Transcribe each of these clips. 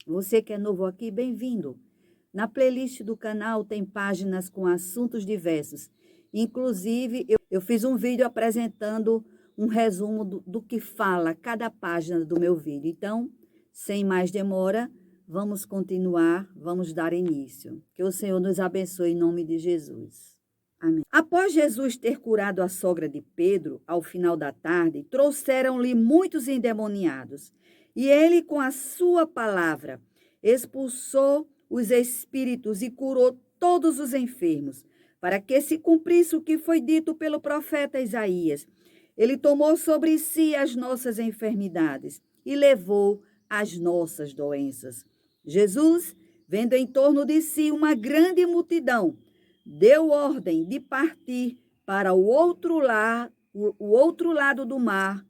Você que é novo aqui, bem-vindo. Na playlist do canal tem páginas com assuntos diversos. Inclusive, eu fiz um vídeo apresentando um resumo do que fala cada página do meu vídeo. Então, sem mais demora, vamos continuar, vamos dar início. Que o Senhor nos abençoe em nome de Jesus. Amém. Após Jesus ter curado a sogra de Pedro, ao final da tarde, trouxeram-lhe muitos endemoniados. E ele, com a sua palavra, expulsou os espíritos e curou todos os enfermos, para que se cumprisse o que foi dito pelo profeta Isaías. Ele tomou sobre si as nossas enfermidades e levou as nossas doenças. Jesus, vendo em torno de si uma grande multidão, deu ordem de partir para o outro lado do mar,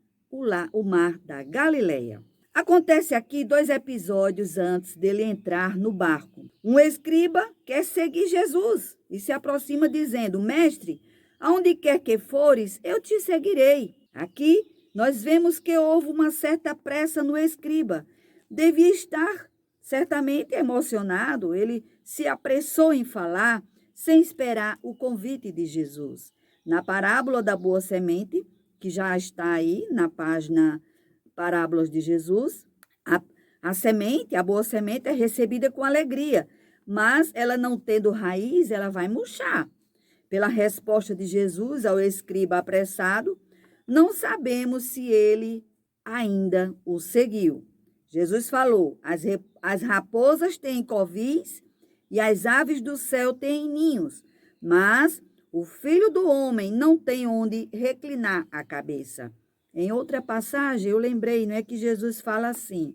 o mar da Galileia. Acontece aqui 2 episódios antes dele entrar no barco. Um escriba quer seguir Jesus e se aproxima dizendo: Mestre, aonde quer que fores, eu te seguirei. Aqui nós vemos que houve uma certa pressa no escriba. Devia estar certamente emocionado, ele se apressou em falar, sem esperar o convite de Jesus. Na parábola da boa semente, que já está aí na página Parábolas de Jesus, a boa semente é recebida com alegria, mas ela não tendo raiz, ela vai murchar. Pela resposta de Jesus ao escriba apressado, não sabemos se ele ainda o seguiu. Jesus falou: as raposas têm covis e as aves do céu têm ninhos, mas o Filho do Homem não tem onde reclinar a cabeça. Em outra passagem, eu lembrei, não é que Jesus fala assim: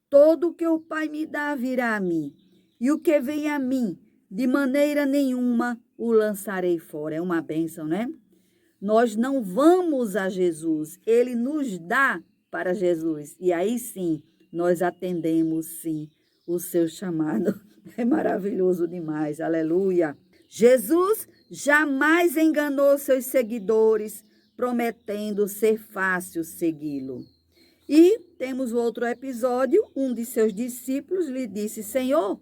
todo o que o Pai me dá virá a mim, e o que vem a mim, de maneira nenhuma o lançarei fora. É uma bênção, né? Nós não vamos a Jesus, ele nos dá para Jesus. E aí sim, nós atendemos sim o seu chamado. É maravilhoso demais, aleluia. Jesus jamais enganou seus seguidores, prometendo ser fácil segui-lo. E temos outro episódio, um de seus discípulos lhe disse: Senhor,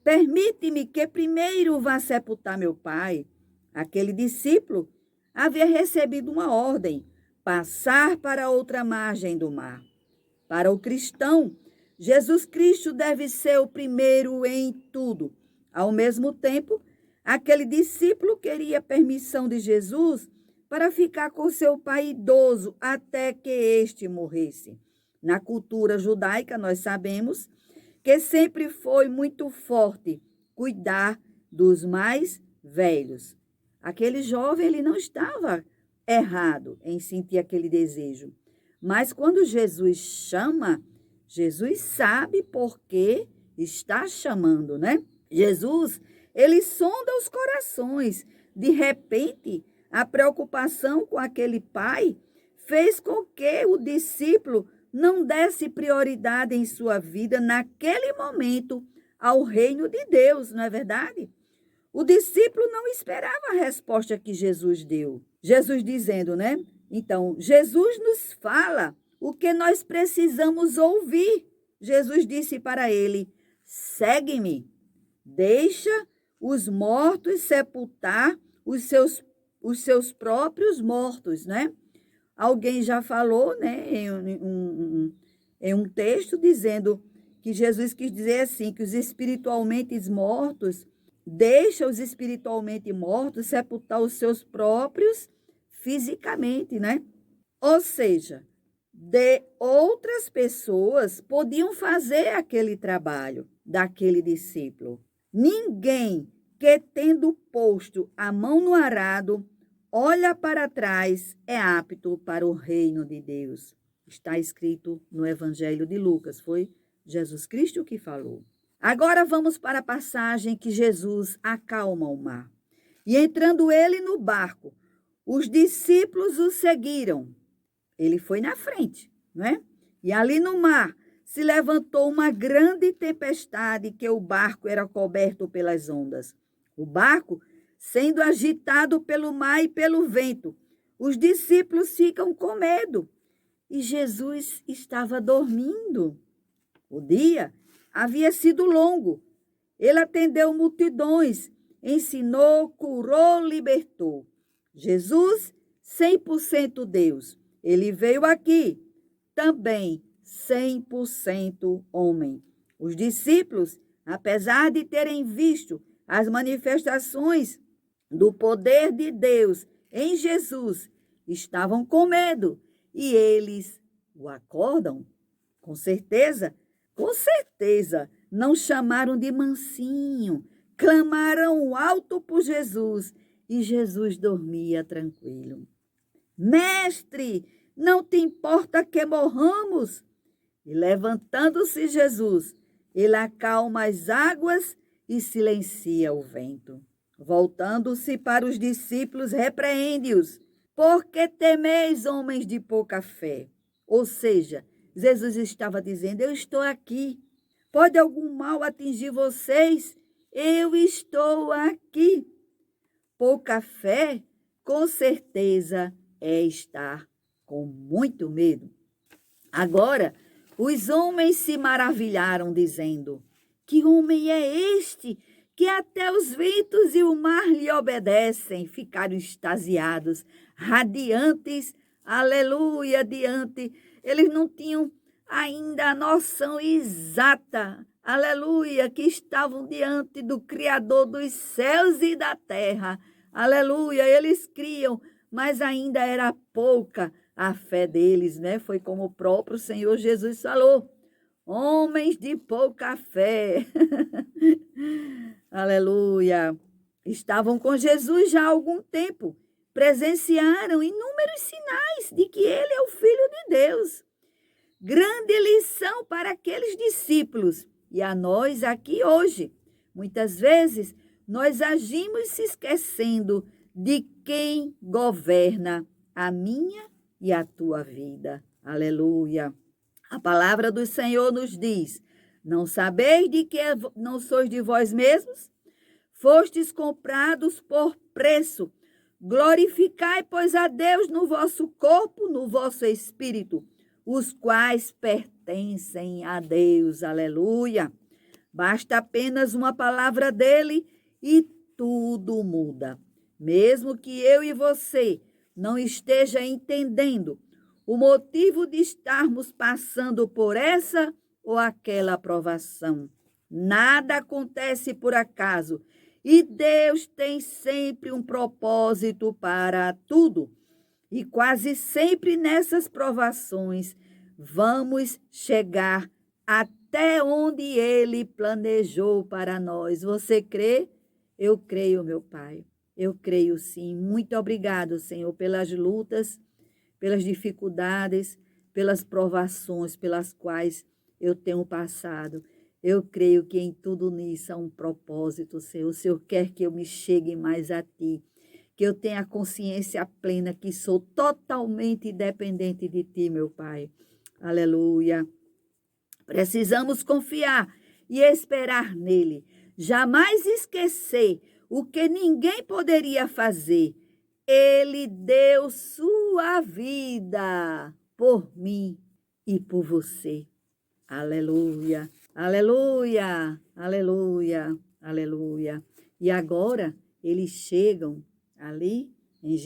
permite-me que primeiro vá sepultar meu pai. Aquele discípulo havia recebido uma ordem: passar para outra margem do mar. Para o cristão, Jesus Cristo deve ser o primeiro em tudo. Ao mesmo tempo, aquele discípulo queria permissão de Jesus para ficar com seu pai idoso até que este morresse. Na cultura judaica, nós sabemos que sempre foi muito forte cuidar dos mais velhos. Aquele jovem, ele não estava errado em sentir aquele desejo. Mas quando Jesus chama, Jesus sabe por que está chamando, né? Jesus, ele sonda os corações. De repente, a preocupação com aquele pai fez com que o discípulo não desse prioridade em sua vida naquele momento ao reino de Deus, não é verdade? O discípulo não esperava a resposta que Jesus deu. Jesus dizendo, né? Então, Jesus nos fala o que nós precisamos ouvir. Jesus disse para ele: segue-me, deixa os mortos sepultar os seus próprios mortos, né? Alguém já falou, né, em um texto dizendo que Jesus quis dizer assim, que os espiritualmente mortos, deixa os espiritualmente mortos sepultar os seus próprios fisicamente, né? Ou seja, de outras pessoas podiam fazer aquele trabalho daquele discípulo. Ninguém que, tendo posto a mão no arado, olha para trás, é apto para o reino de Deus. Está escrito no Evangelho de Lucas, foi Jesus Cristo que falou. Agora vamos para a passagem que Jesus acalma o mar. E entrando ele no barco, os discípulos o seguiram. Ele foi na frente, não é? E ali no mar se levantou uma grande tempestade que o barco era coberto pelas ondas. O barco sendo agitado pelo mar e pelo vento. Os discípulos ficam com medo. E Jesus estava dormindo. O dia havia sido longo. Ele atendeu multidões, ensinou, curou, libertou. Jesus, 100% Deus. Ele veio aqui, também 100% homem. Os discípulos, apesar de terem visto as manifestações do poder de Deus em Jesus, estavam com medo e eles o acordam. Com certeza, não chamaram de mansinho, clamaram alto por Jesus e Jesus dormia tranquilo. Mestre, não te importa que morramos? E levantando-se Jesus, ele acalma as águas e silencia o vento. Voltando-se para os discípulos, repreende-os. Por que temeis, homens de pouca fé? Ou seja, Jesus estava dizendo, eu estou aqui. Pode algum mal atingir vocês? Eu estou aqui. Pouca fé, com certeza, é estar com muito medo. Agora, os homens se maravilharam, dizendo, que homem é este que até os ventos e o mar lhe obedecem? Ficaram extasiados, radiantes, aleluia, diante. Eles não tinham ainda a noção exata, aleluia, que estavam diante do Criador dos céus e da terra. Aleluia, eles criam, mas ainda era pouca a fé deles, né? Foi como o próprio Senhor Jesus falou. Homens de pouca fé. Aleluia. Estavam com Jesus já há algum tempo. Presenciaram inúmeros sinais de que ele é o Filho de Deus. Grande lição para aqueles discípulos e a nós aqui hoje. Muitas vezes nós agimos se esquecendo de quem governa a minha e a tua vida. Aleluia. A palavra do Senhor nos diz, não sabeis de que não sois de vós mesmos? Fostes comprados por preço. Glorificai, pois, a Deus no vosso corpo, no vosso espírito, os quais pertencem a Deus. Aleluia. Basta apenas uma palavra dele e tudo muda. Mesmo que eu e você não esteja entendendo o motivo de estarmos passando por essa ou aquela aprovação. Nada acontece por acaso e Deus tem sempre um propósito para tudo. E quase sempre nessas provações vamos chegar até onde Ele planejou para nós. Você crê? Eu creio, meu Pai. Eu creio sim. Muito obrigado, Senhor, pelas lutas, pelas dificuldades, pelas provações pelas quais eu tenho passado. Eu creio que em tudo nisso há um propósito, Senhor. O Senhor quer que eu me chegue mais a Ti, que eu tenha a consciência plena que sou totalmente dependente de Ti, meu Pai. Aleluia. Precisamos confiar e esperar nele. Jamais esquecer o que ninguém poderia fazer. Ele deu sua vida por mim e por você. Aleluia, aleluia, aleluia, aleluia. E agora eles chegam ali em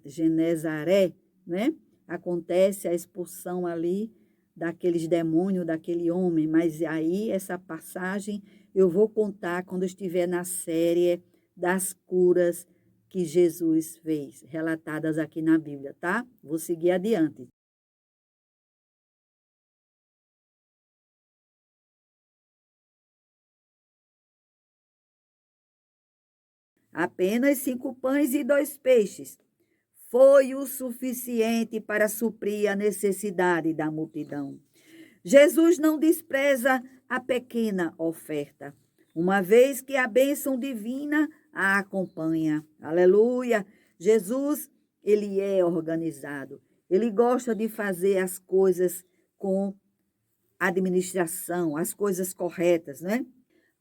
Genezaré, né? Acontece a expulsão ali daqueles demônios, daquele homem. Mas aí essa passagem eu vou contar quando estiver na série das curas que Jesus fez, relatadas aqui na Bíblia, tá? Vou seguir adiante. Apenas 5 pães e 2 peixes foi o suficiente para suprir a necessidade da multidão. Jesus não despreza a pequena oferta, uma vez que a bênção divina a acompanha. Aleluia! Jesus, ele é organizado. Ele gosta de fazer as coisas com administração, as coisas corretas, né?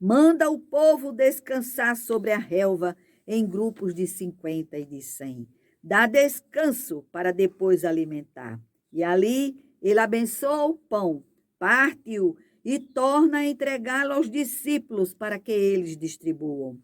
Manda o povo descansar sobre a relva em grupos de 50 e de 100. Dá descanso para depois alimentar. E ali ele abençoa o pão, parte-o e torna a entregá-lo aos discípulos para que eles distribuam.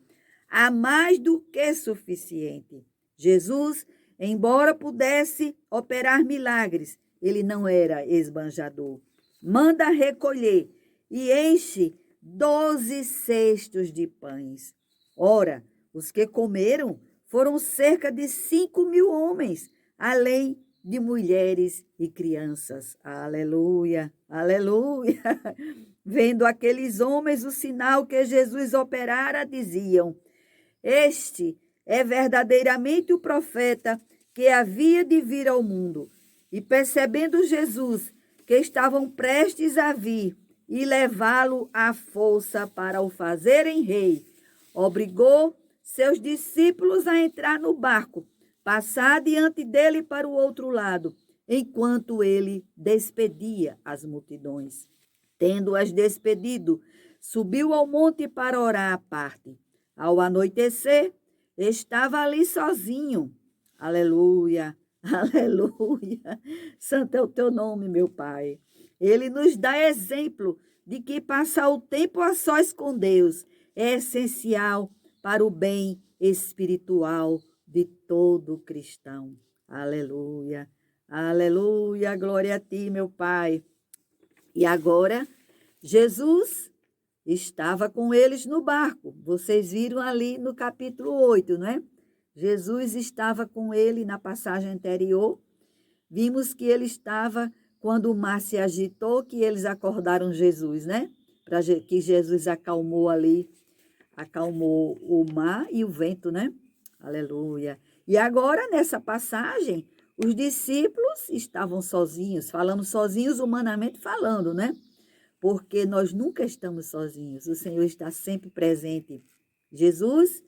Há mais do que suficiente. Jesus, embora pudesse operar milagres, ele não era esbanjador. Manda recolher e enche 12 cestos de pães. Ora, os que comeram foram cerca de 5.000 homens, além de mulheres e crianças. Aleluia, aleluia. Vendo aqueles homens o sinal que Jesus operara, diziam: este é verdadeiramente o profeta que havia de vir ao mundo. E percebendo Jesus que estavam prestes a vir e levá-lo à força para o fazerem rei, obrigou seus discípulos a entrar no barco, passar diante dele para o outro lado, enquanto ele despedia as multidões. Tendo-as despedido, subiu ao monte para orar à parte. Ao anoitecer, estava ali sozinho. Aleluia, aleluia. Santo é o teu nome, meu Pai. Ele nos dá exemplo de que passar o tempo a sós com Deus é essencial para o bem espiritual de todo cristão. Aleluia, aleluia, glória a ti, meu Pai. E agora, Jesus estava com eles no barco. Vocês viram ali no capítulo 8, não é? Jesus estava com ele na passagem anterior. Vimos que ele estava quando o mar se agitou, que eles acordaram Jesus, né? Para que Jesus acalmou ali, acalmou o mar e o vento, né? Aleluia. E agora, nessa passagem, os discípulos estavam sozinhos, falamos sozinhos humanamente falando, né? Porque nós nunca estamos sozinhos, o Senhor está sempre presente. Jesus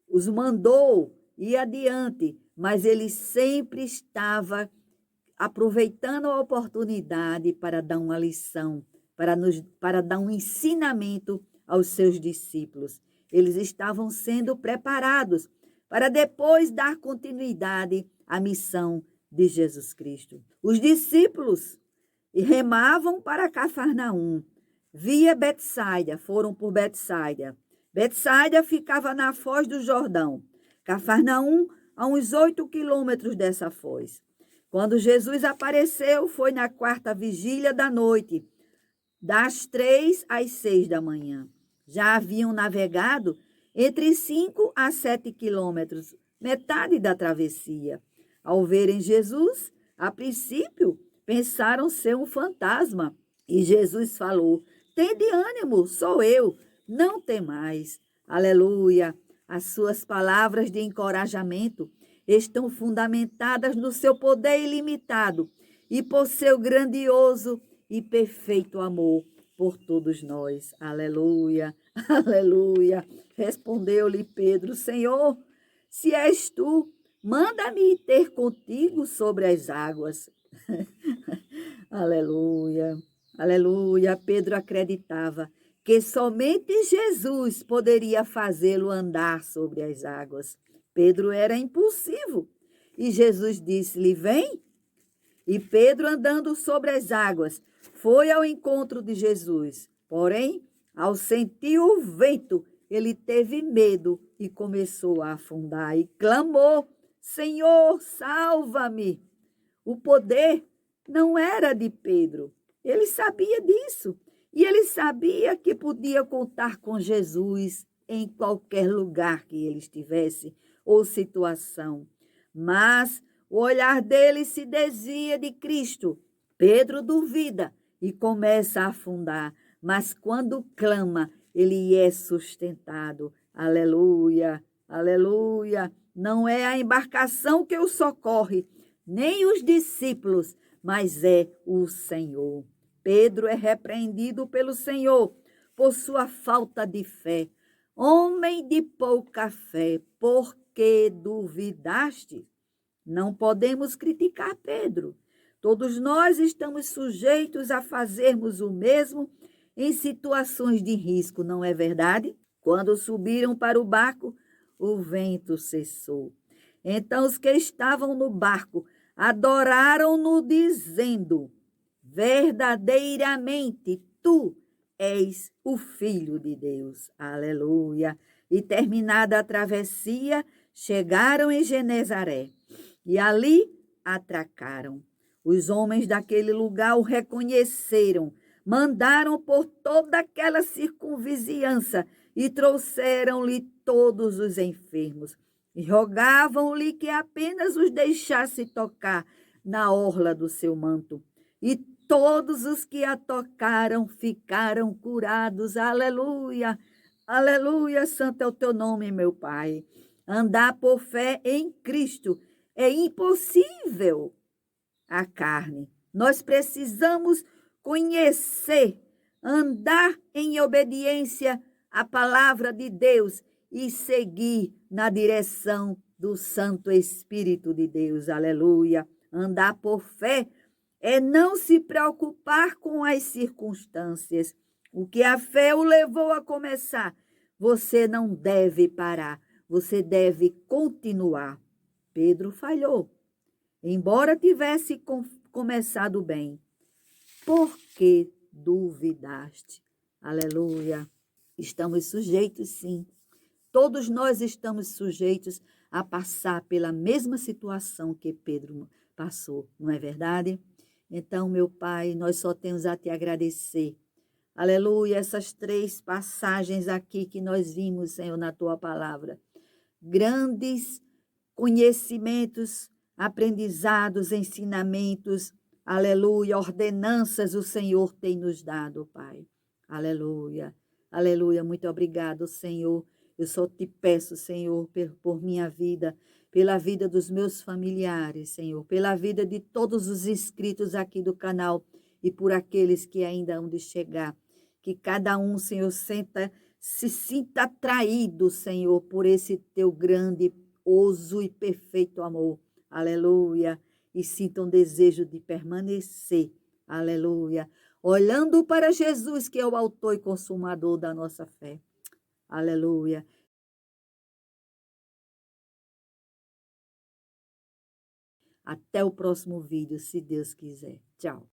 os mandou ir adiante, mas ele sempre estava aproveitando a oportunidade para dar uma lição, para dar um ensinamento aos seus discípulos. Eles estavam sendo preparados para depois dar continuidade à missão de Jesus Cristo. Os discípulos remavam para Cafarnaum, via Betsaida, foram por Betsaida. Betsaida ficava na foz do Jordão, Cafarnaum a uns 8 quilômetros dessa foz. Quando Jesus apareceu, foi na 4ª vigília da noite, das 3 às 6 da manhã. Já haviam navegado entre 5 a 7 quilômetros, metade da travessia. Ao verem Jesus, a princípio, pensaram ser um fantasma. E Jesus falou: tende ânimo, sou eu, não temais. Aleluia! As suas palavras de encorajamento estão fundamentadas no seu poder ilimitado e por seu grandioso e perfeito amor por todos nós. Aleluia, aleluia. Respondeu-lhe Pedro: Senhor, se és tu, manda-me ter contigo sobre as águas. Aleluia, aleluia. Pedro acreditava que somente Jesus poderia fazê-lo andar sobre as águas. Pedro era impulsivo e Jesus disse-lhe: vem. E Pedro, andando sobre as águas, foi ao encontro de Jesus. Porém, ao sentir o vento, ele teve medo e começou a afundar e clamou: Senhor, salva-me! O poder não era de Pedro. Ele sabia disso. E ele sabia que podia contar com Jesus em qualquer lugar que ele estivesse ou situação. Mas o olhar dele se desvia de Cristo. Pedro duvida e começa a afundar. Mas quando clama, ele é sustentado. Aleluia, aleluia. Não é a embarcação que o socorre, nem os discípulos, mas é o Senhor. Pedro é repreendido pelo Senhor por sua falta de fé. Homem de pouca fé, por que duvidaste? Não podemos criticar Pedro. Todos nós estamos sujeitos a fazermos o mesmo em situações de risco, não é verdade? Quando subiram para o barco, o vento cessou. Então os que estavam no barco adoraram-no, dizendo: verdadeiramente, tu és o Filho de Deus. Aleluia. E terminada a travessia, chegaram em Genezaré e ali atracaram. Os homens daquele lugar o reconheceram, mandaram por toda aquela circunvizinhança e trouxeram-lhe todos os enfermos e rogavam-lhe que apenas os deixasse tocar na orla do seu manto. E todos os que a tocaram ficaram curados. Aleluia! Aleluia! Santo é o teu nome, meu Pai. Andar por fé em Cristo é impossível à carne. Nós precisamos conhecer, andar em obediência à palavra de Deus e seguir na direção do Santo Espírito de Deus. Aleluia! Andar por fé é não se preocupar com as circunstâncias. O que a fé o levou a começar, você não deve parar, você deve continuar. Pedro falhou, embora tivesse começado bem. Por que duvidaste? Aleluia. Estamos sujeitos, sim. Todos nós estamos sujeitos a passar pela mesma situação que Pedro passou, não é verdade? Então, meu Pai, nós só temos a te agradecer. Aleluia, essas 3 passagens aqui que nós vimos, Senhor, na tua palavra. Grandes conhecimentos, aprendizados, ensinamentos, aleluia, ordenanças o Senhor tem nos dado, Pai. Aleluia, aleluia, muito obrigado, Senhor. Eu só te peço, Senhor, por minha vida, pela vida dos meus familiares, Senhor, pela vida de todos os inscritos aqui do canal e por aqueles que ainda hão de chegar. Que cada um, Senhor, se sinta atraído, Senhor, por esse teu grande, oso e perfeito amor. Aleluia. E sinta um desejo de permanecer. Aleluia. Olhando para Jesus, que é o autor e consumador da nossa fé. Aleluia. Até o próximo vídeo, se Deus quiser. Tchau.